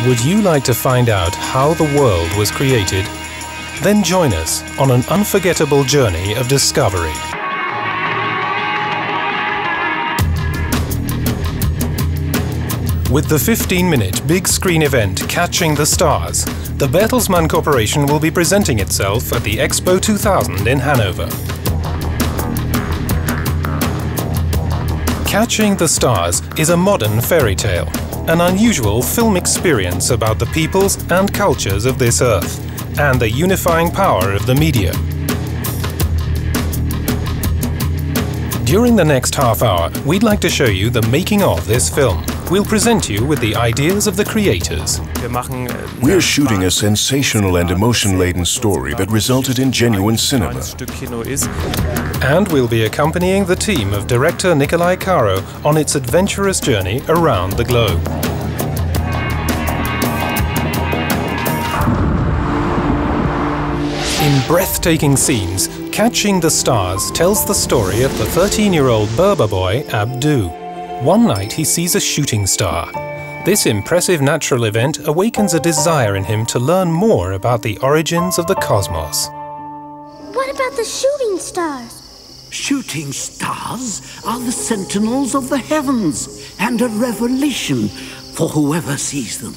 Would you like to find out how the world was created? Then join us on an unforgettable journey of discovery. With the 15-minute big screen event Catching the Stars, the Bertelsmann Corporation will be presenting itself at the Expo 2000 in Hanover. Catching the Stars is a modern fairy tale, an unusual film experience about the peoples and cultures of this earth, and the unifying power of the media. During the next half hour, we'd like to show you the making of this film. We'll present you with the ideas of the creators. We're shooting a sensational and emotion-laden story that resulted in genuine cinema. And we'll be accompanying the team of director Niko Karo on its adventurous journey around the globe. In breathtaking scenes, Catching the Stars tells the story of the 13-year-old Berber boy Abdu. One night he sees a shooting star. This impressive natural event awakens a desire in him to learn more about the origins of the cosmos. What about the shooting stars? Shooting stars are the sentinels of the heavens and a revelation for whoever sees them.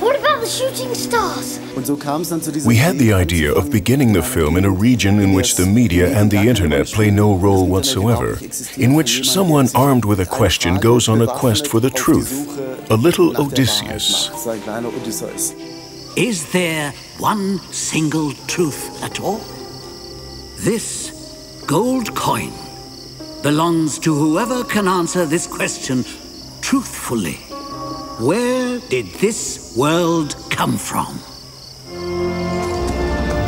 What about the shooting stars? We had the idea of beginning the film in a region in which the media and the internet play no role whatsoever, in which someone armed with a question goes on a quest for the truth, a little Odysseus. Is there one single truth at all? This gold coin belongs to whoever can answer this question truthfully. Where did this world come from?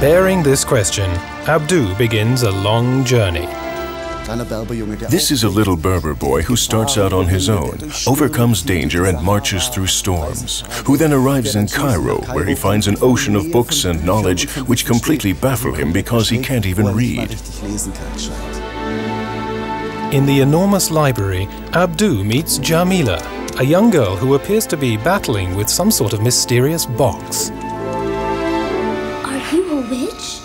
Bearing this question, Abdu begins a long journey. This is a little Berber boy who starts out on his own, overcomes danger and marches through storms, who then arrives in Cairo, where he finds an ocean of books and knowledge which completely baffle him because he can't even read. In the enormous library, Abdu meets Jamila, a young girl who appears to be battling with some sort of mysterious box. Are you a witch?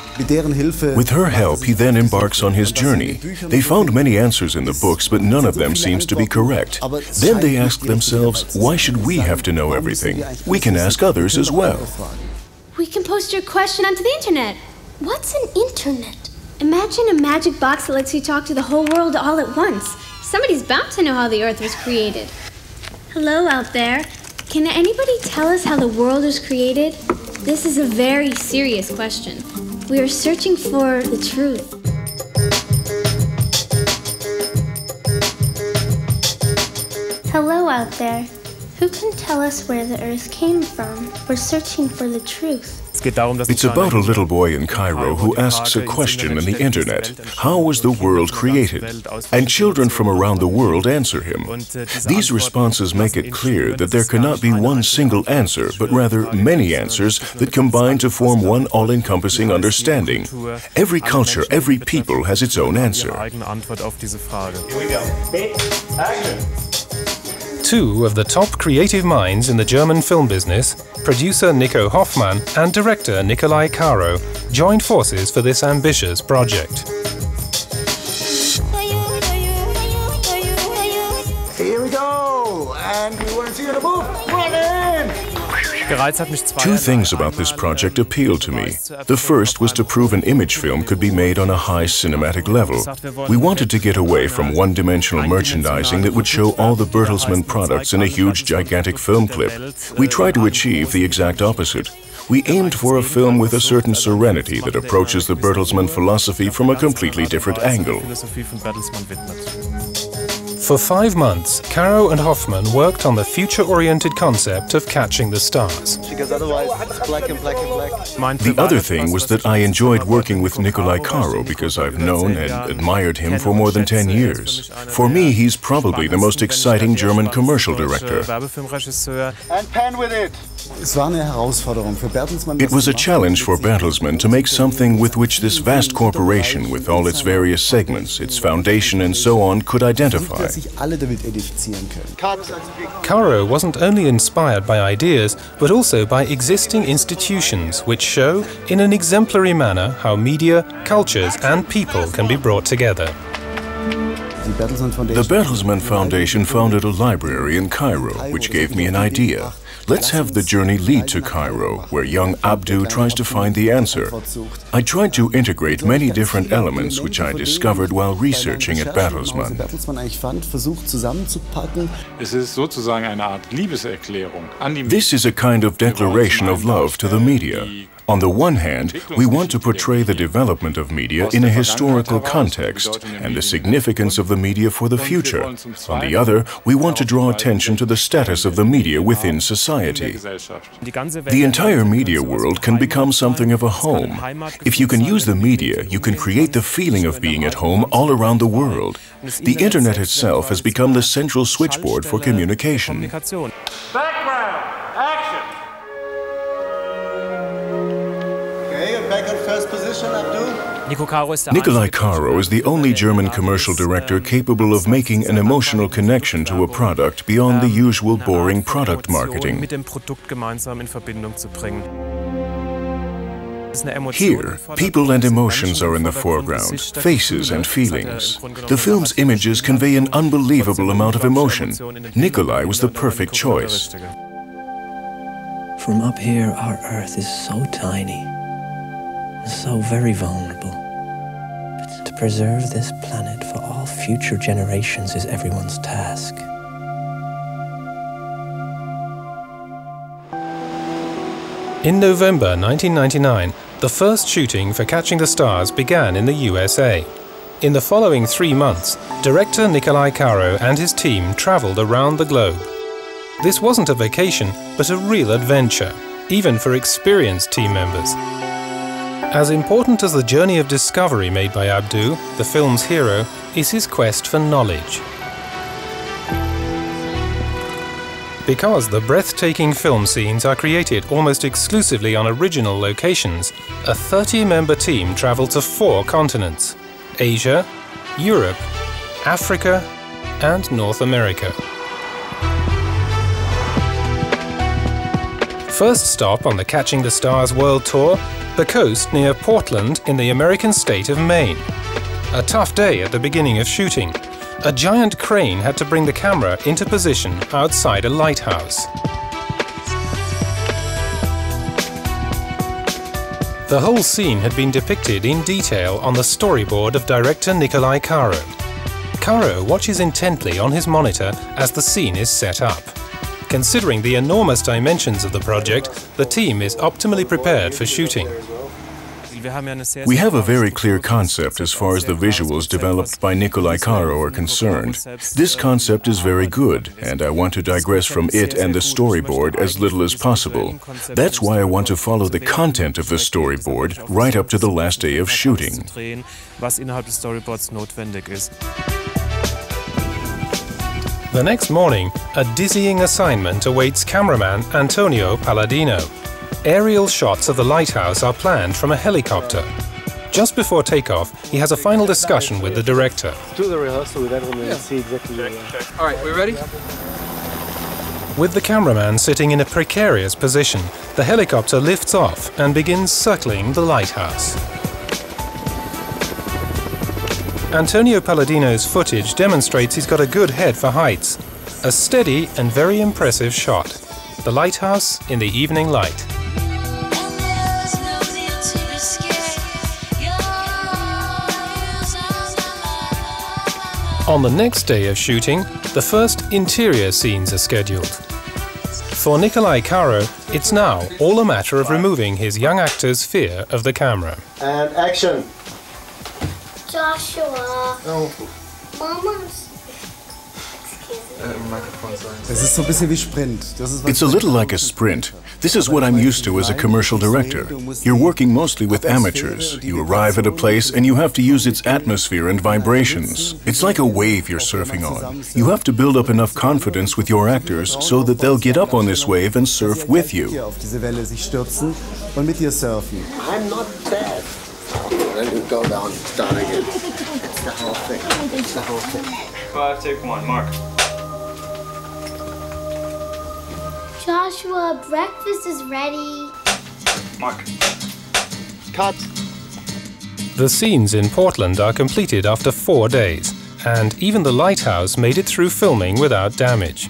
With her help, he then embarks on his journey. They found many answers in the books, but none of them seems to be correct. Then they ask themselves, why should we have to know everything? We can ask others as well. We can post your question onto the internet. What's an internet? Imagine a magic box that lets you talk to the whole world all at once. Somebody's bound to know how the Earth was created. Hello out there. Can anybody tell us how the world was created? This is a very serious question. We are searching for the truth. Hello out there. Who can tell us where the Earth came from? We're searching for the truth. It's about a little boy in Cairo who asks a question on the internet. How was the world created? And children from around the world answer him. These responses make it clear that there cannot be one single answer, but rather many answers that combine to form one all-encompassing understanding. Every culture, every people has its own answer. Two of the top creative minds in the German film business, producer Nico Hoffmann and director Niko Karo, joined forces for this ambitious project. Here we go! And we want to see you in a move! Run in! Two things about this project appealed to me. The first was to prove an image film could be made on a high cinematic level. We wanted to get away from one-dimensional merchandising that would show all the Bertelsmann products in a huge, gigantic film clip. We tried to achieve the exact opposite. We aimed for a film with a certain serenity that approaches the Bertelsmann philosophy from a completely different angle. For 5 months, Karo and Hoffmann worked on the future-oriented concept of Catching the Stars. Because otherwise it's black and black and black. The other thing was that I enjoyed working with Niko Karo because I've known and admired him for more than 10 years. For me, he's probably the most exciting German commercial director. And pan with it! It was a challenge for Bertelsmann to make something with which this vast corporation, with all its various segments, its foundation and so on, could identify. sich alle damit identifizieren können. Karo wasn't only inspired by ideas, but also by existing institutions which show, in an exemplary manner, how media, cultures and people can be brought together. The Bertelsmann Foundation founded a library in Cairo, which gave me an idea. Let's have the journey lead to Cairo, where young Abdu tries to find the answer. I tried to integrate many different elements which I discovered while researching at Bertelsmann. This is a kind of declaration of love to the media. On the one hand, we want to portray the development of media in a historical context and the significance of the media for the future. On the other, we want to draw attention to the status of the media within society. The entire media world can become something of a home. If you can use the media, you can create the feeling of being at home all around the world. The Internet itself has become the central switchboard for communication. Background, action. Back in first position, Abdu. Niko Karo is the only German commercial director capable of making an emotional connection to a product beyond the usual boring product marketing. Here, people and emotions are in the foreground, faces and feelings. The film's images convey an unbelievable amount of emotion. Nikolai was the perfect choice. From up here, our Earth is so tiny. So very vulnerable. But to preserve this planet for all future generations is everyone's task. In November 1999, the first shooting for Catching the Stars began in the USA. In the following 3 months, director Niko Karo and his team traveled around the globe. This wasn't a vacation, but a real adventure, even for experienced team members. As important as the journey of discovery made by Abdu, the film's hero, is his quest for knowledge. Because the breathtaking film scenes are created almost exclusively on original locations, a 30-member team traveled to 4 continents: Asia, Europe, Africa, and North America. First stop on the Catching the Stars World Tour, the coast near Portland in the American state of Maine. A tough day at the beginning of shooting. A giant crane had to bring the camera into position outside a lighthouse. The whole scene had been depicted in detail on the storyboard of director Niko Karo. Karo watches intently on his monitor as the scene is set up. Considering the enormous dimensions of the project, the team is optimally prepared for shooting. We have a very clear concept as far as the visuals developed by Niko Karo are concerned. This concept is very good, and I want to digress from it and the storyboard as little as possible. That's why I want to follow the content of the storyboard right up to the last day of shooting. The next morning, a dizzying assignment awaits cameraman Antonio Palladino. Aerial shots of the lighthouse are planned from a helicopter. Just before takeoff, he has a final discussion with the director. Do the rehearsal with everyone and see exactly where we are. All right, we ready? With the cameraman sitting in a precarious position, the helicopter lifts off and begins circling the lighthouse. Antonio Palladino's footage demonstrates he's got a good head for heights. A steady and very impressive shot. The lighthouse in the evening light. On the next day of shooting, the first interior scenes are scheduled. For Niko Karo, it's now all a matter of removing his young actor's fear of the camera. And action. Joshua. Oh. Mama's. It's a little like a sprint. This is what I'm used to as a commercial director. You're working mostly with amateurs. You arrive at a place and you have to use its atmosphere and vibrations. It's like a wave you're surfing on. You have to build up enough confidence with your actors so that they'll get up on this wave and surf with you. I'm not bad. Then you go down again. It's the whole thing. It's the whole thing. 5, take 1, mark. Joshua, breakfast is ready. Mark. Cut. The scenes in Portland are completed after 4 days, and even the lighthouse made it through filming without damage.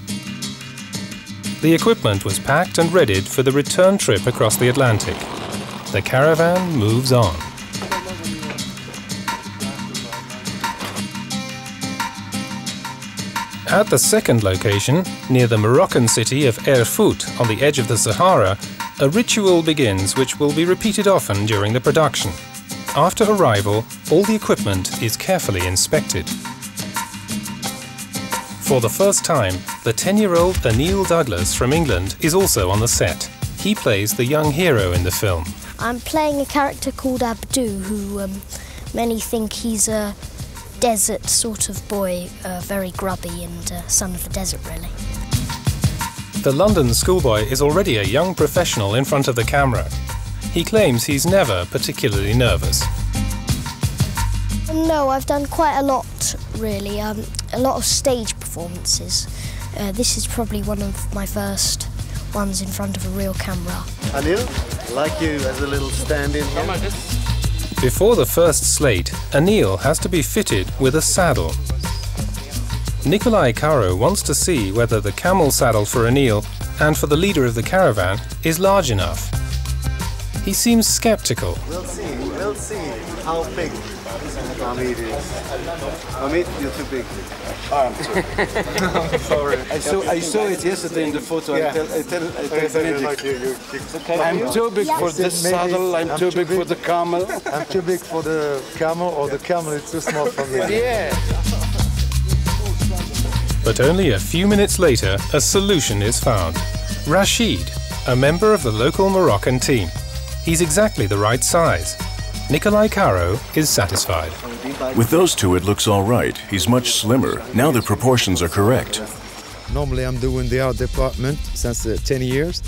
The equipment was packed and readied for the return trip across the Atlantic. The caravan moves on. At the second location, near the Moroccan city of Erfout on the edge of the Sahara, a ritual begins which will be repeated often during the production. After arrival, all the equipment is carefully inspected. For the first time, the 10-year-old Anil Douglas from England is also on the set. He plays the young hero in the film. I'm playing a character called Abdu, who many think he's a desert sort of boy, very grubby and son of the desert, really. The London schoolboy is already a young professional in front of the camera. He claims he's never particularly nervous. No, I've done quite a lot, really. A lot of stage performances. This is probably one of my first ones in front of a real camera. Anil, I like you as a little stand-in here. Before the first slate, Anil has to be fitted with a saddle. Niko Karo wants to see whether the camel saddle for Anil and for the leader of the caravan is large enough. He seems skeptical. We'll see how big Amit is. Amit, you're too big. I'm too. Sorry. I saw it yesterday in the photo. Yeah. I tell Okay. I'm too big for this saddle. I'm too big for the camel. I'm too big for the camel, or the camel is too small for me. Yeah. But only a few minutes later, a solution is found. Rashid, a member of the local Moroccan team. He's exactly the right size. Niko Karo is satisfied. With those two, it looks all right. He's much slimmer. Now the proportions are correct. Normally I'm doing the art department since 10 years,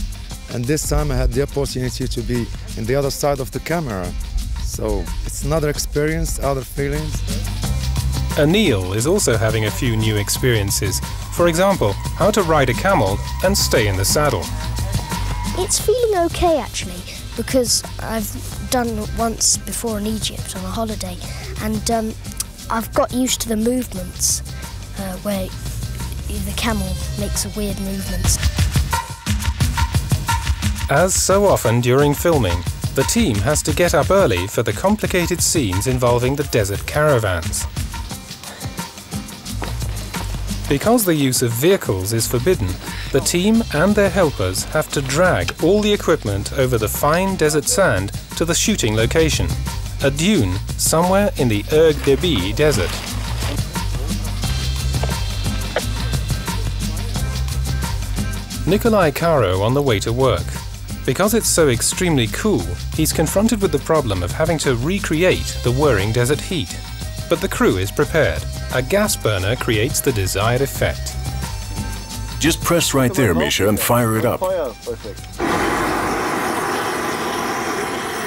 and this time I had the opportunity to be in the other side of the camera. So it's another experience, other feelings. Anil is also having a few new experiences. For example, how to ride a camel and stay in the saddle. It's feeling okay, actually, because I've done it once before in Egypt on a holiday, and I've got used to the movements where the camel makes a weird movements. As so often during filming, the team has to get up early for the complicated scenes involving the desert caravans. Because the use of vehicles is forbidden, the team and their helpers have to drag all the equipment over the fine desert sand to the shooting location, a dune somewhere in the Erg Debi desert. Niko Karo on the way to work. Because it's so extremely cool, he's confronted with the problem of having to recreate the whirring desert heat. But the crew is prepared. A gas burner creates the desired effect. Just press right there, Misha, and fire it up.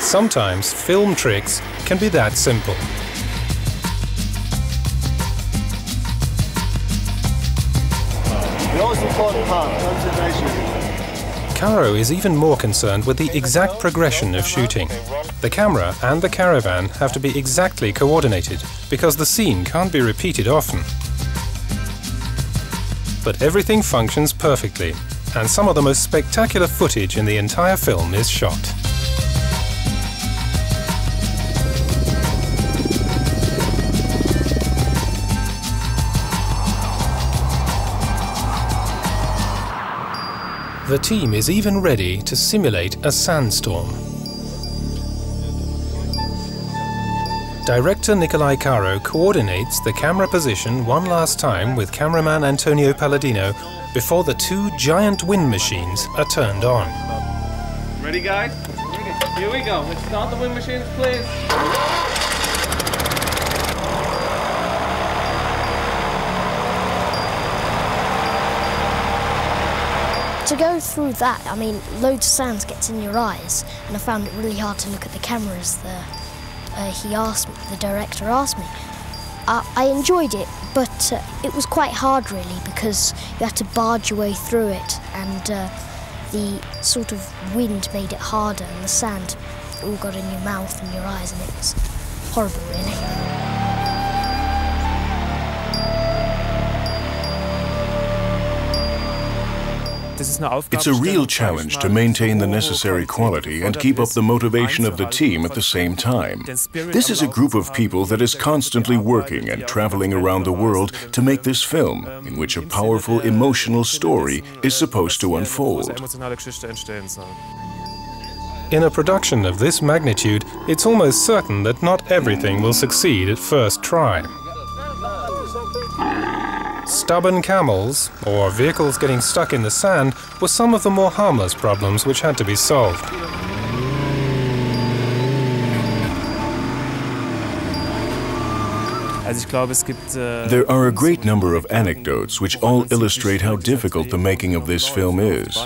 Sometimes film tricks can be that simple. The most important part, concentration. Karo is even more concerned with the exact progression of shooting. The camera and the caravan have to be exactly coordinated because the scene can't be repeated often. But everything functions perfectly, and some of the most spectacular footage in the entire film is shot. The team is even ready to simulate a sandstorm. Director Niko Karo coordinates the camera position one last time with cameraman Antonio Palladino before the two giant wind machines are turned on. Ready, guys? Here we go. Let's start the wind machines, please. To go through that, I mean, loads of sand gets in your eyes, and I found it really hard to look at the camera as the director asked me. I enjoyed it, but it was quite hard really because you had to barge your way through it, and the sort of wind made it harder, and the sand all got in your mouth and your eyes, and it was horrible really. It's a real challenge to maintain the necessary quality and keep up the motivation of the team at the same time. This is a group of people that is constantly working and traveling around the world to make this film, in which a powerful emotional story is supposed to unfold. In a production of this magnitude, it's almost certain that not everything will succeed at first try. Stubborn camels, or vehicles getting stuck in the sand, were some of the more harmless problems which had to be solved. There are a great number of anecdotes which all illustrate how difficult the making of this film is.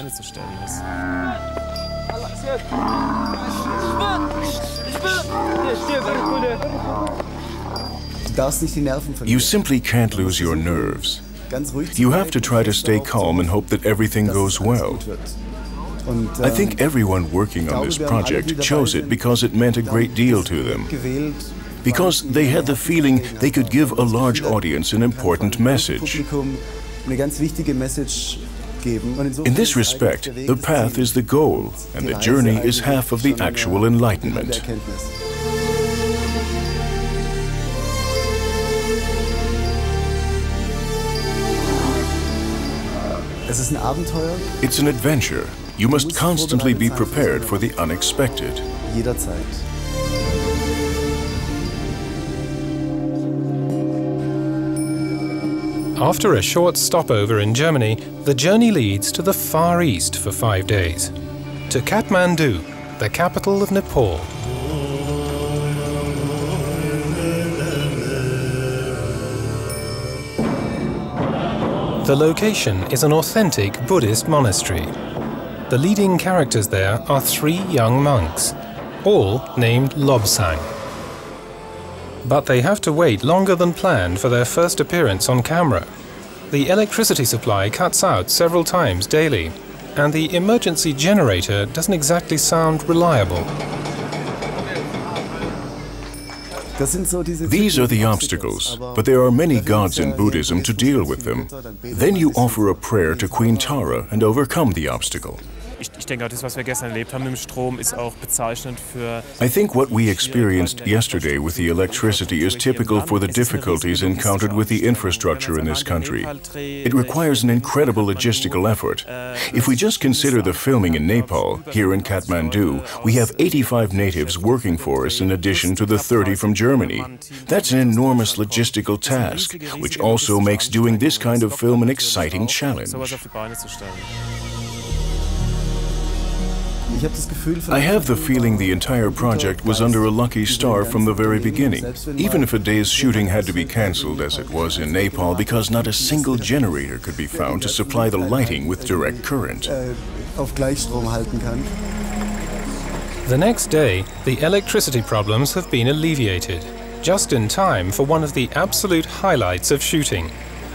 You simply can't lose your nerves. You have to try to stay calm and hope that everything goes well. I think everyone working on this project chose it because it meant a great deal to them. Because they had the feeling they could give a large audience an important message. In this respect, the path is the goal, and the journey is half of the actual enlightenment. It's an adventure. You must constantly be prepared for the unexpected. After a short stopover in Germany, the journey leads to the Far East for 5 days, to Kathmandu, the capital of Nepal. The location is an authentic Buddhist monastery. The leading characters there are 3 young monks, all named Lobsang. But they have to wait longer than planned for their first appearance on camera. The electricity supply cuts out several times daily, and the emergency generator doesn't exactly sound reliable. These are the obstacles, but there are many gods in Buddhism to deal with them. Then you offer a prayer to Queen Tara and overcome the obstacle. Ich denke, das, was wir gestern erlebt haben mit dem Strom, ist auch bezeichnend für... I think what we experienced yesterday with the electricity is typical for the difficulties encountered with the infrastructure in this country. It requires an incredible logistical effort. If we just consider the filming in Nepal, here in Kathmandu, we have 85 natives working for us in addition to the 30 from Germany. That's an enormous logistical task, which also makes doing this kind of film an exciting challenge. I have the feeling the entire project was under a lucky star from the very beginning, even if a day's shooting had to be cancelled as it was in Nepal because not a single generator could be found to supply the lighting with direct current. The next day, the electricity problems have been alleviated, just in time for one of the absolute highlights of shooting.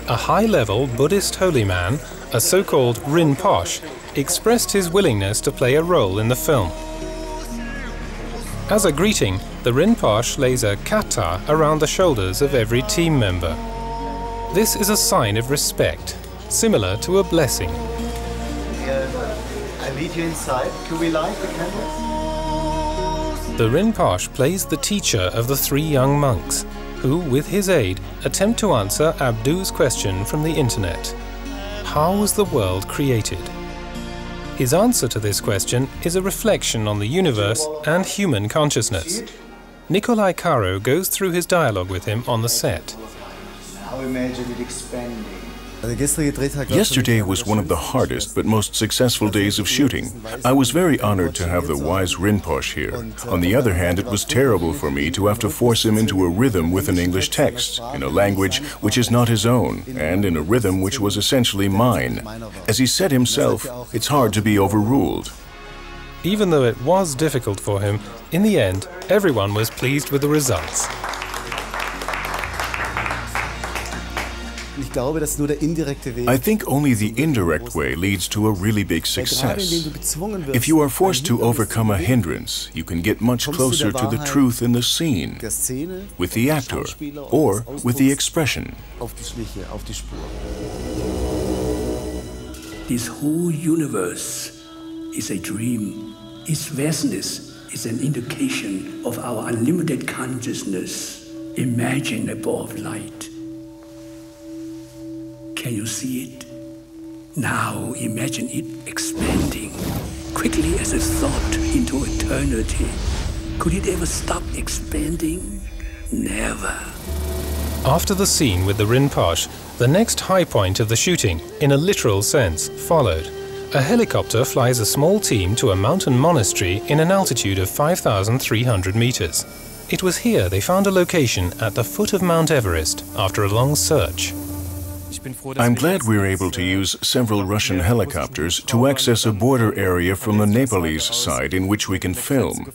A high-level Buddhist holy man, a so-called Rinpoche, expressed his willingness to play a role in the film. As a greeting, the Rinpoche lays a kata around the shoulders of every team member. This is a sign of respect, similar to a blessing. I lead you inside. Can we light the candles? The Rinpoche plays the teacher of the 3 young monks, who, with his aid, attempt to answer Abdu's question from the internet. How was the world created? His answer to this question is a reflection on the universe and human consciousness. Niko Karo goes through his dialogue with him on the set. Now imagine it expanding. Yesterday was one of the hardest but most successful days of shooting. I was very honored to have the wise Rinpoche here. On the other hand, it was terrible for me to have to force him into a rhythm with an English text, in a language which is not his own, and in a rhythm which was essentially mine. As he said himself, it's hard to be overruled. Even though it was difficult for him, in the end, everyone was pleased with the results. I think only the indirect way leads to a really big success. If you are forced to overcome a hindrance, you can get much closer to the truth in the scene, with the actor, or with the expression. This whole universe is a dream. Its vastness is an indication of our unlimited consciousness, imaginable of light. Can you see it? Now imagine it expanding, quickly as a thought into eternity. Could it ever stop expanding? Never. After the scene with the Rinpoche, the next high point of the shooting, in a literal sense, followed. A helicopter flies a small team to a mountain monastery in an altitude of 5,300 meters. It was here they found a location at the foot of Mount Everest after a long search. I'm glad we're able to use several Russian helicopters to access a border area from the Nepalese side in which we can film.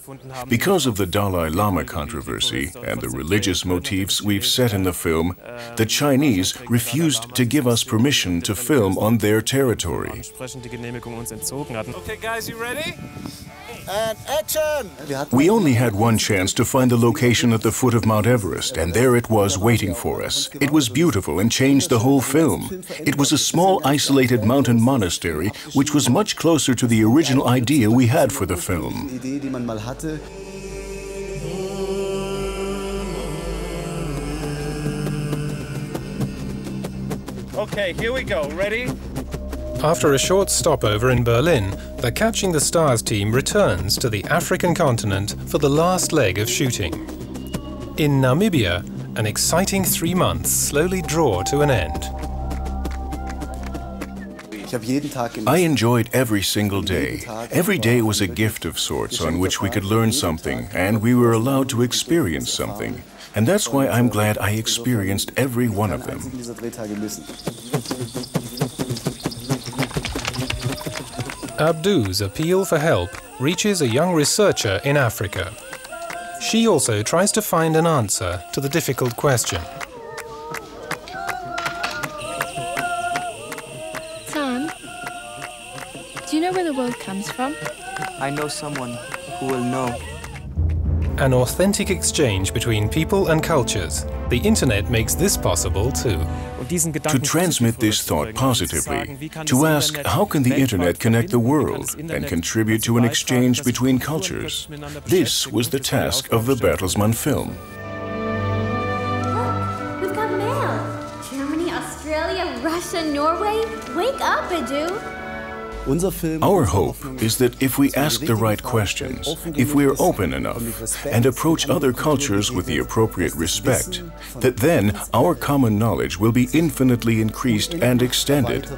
Because of the Dalai Lama controversy and the religious motifs we've set in the film, the Chinese refused to give us permission to film on their territory. Okay guys, you ready? And action! We only had one chance to find the location at the foot of Mount Everest, and there it was waiting for us. It was beautiful and changed the whole film. It was a small, isolated mountain monastery, which was much closer to the original idea we had for the film. Okay, here we go. Ready? After a short stopover in Berlin, the Catching the Stars team returns to the African continent for the last leg of shooting. In Namibia, an exciting 3 months slowly draw to an end. I enjoyed every single day. Every day was a gift of sorts on which we could learn something, and we were allowed to experience something. And that's why I'm glad I experienced every one of them. Abdu's appeal for help reaches a young researcher in Africa. She also tries to find an answer to the difficult question. Tan, do you know where the world comes from? I know someone who will know. An authentic exchange between people and cultures. The internet makes this possible too. To transmit this thought positively, to ask how can the internet connect the world and contribute to an exchange between cultures. This was the task of the Bertelsmann film. Look, we've got mail. Germany, Australia, Russia, Norway. Wake up, Abdu. Our hope is that if we ask the right questions, if we are open enough, and approach other cultures with the appropriate respect, that then our common knowledge will be infinitely increased and extended.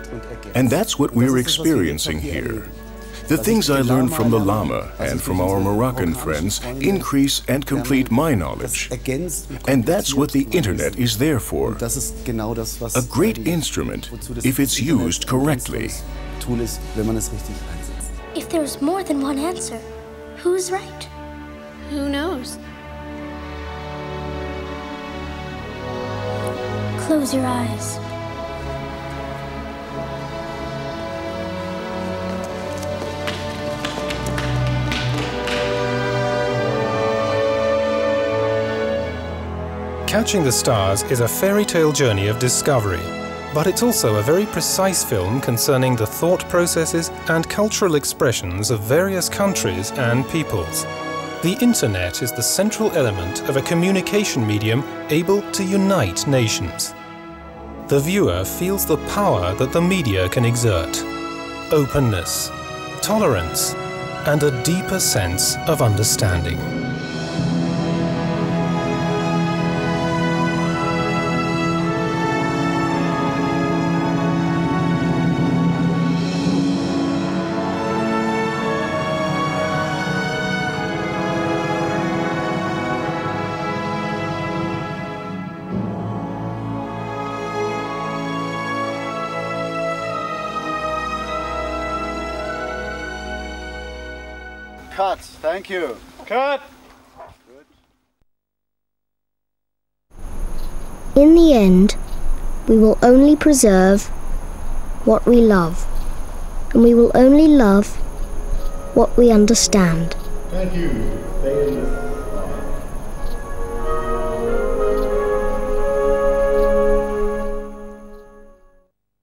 And that's what we're experiencing here. The things I learned from the Lama and from our Moroccan friends increase and complete my knowledge. And that's what the internet is there for. A great instrument if it's used correctly. If there's more than one answer, who's right? Who knows? Close your eyes. Catching the Stars is a fairy tale journey of discovery, but it's also a very precise film concerning the thought processes and cultural expressions of various countries and peoples. The internet is the central element of a communication medium able to unite nations. The viewer feels the power that the media can exert: openness, tolerance, and a deeper sense of understanding. Cut. Thank you. Cut. In the end, We will only preserve what we love, and we will only love what we understand. Thank you.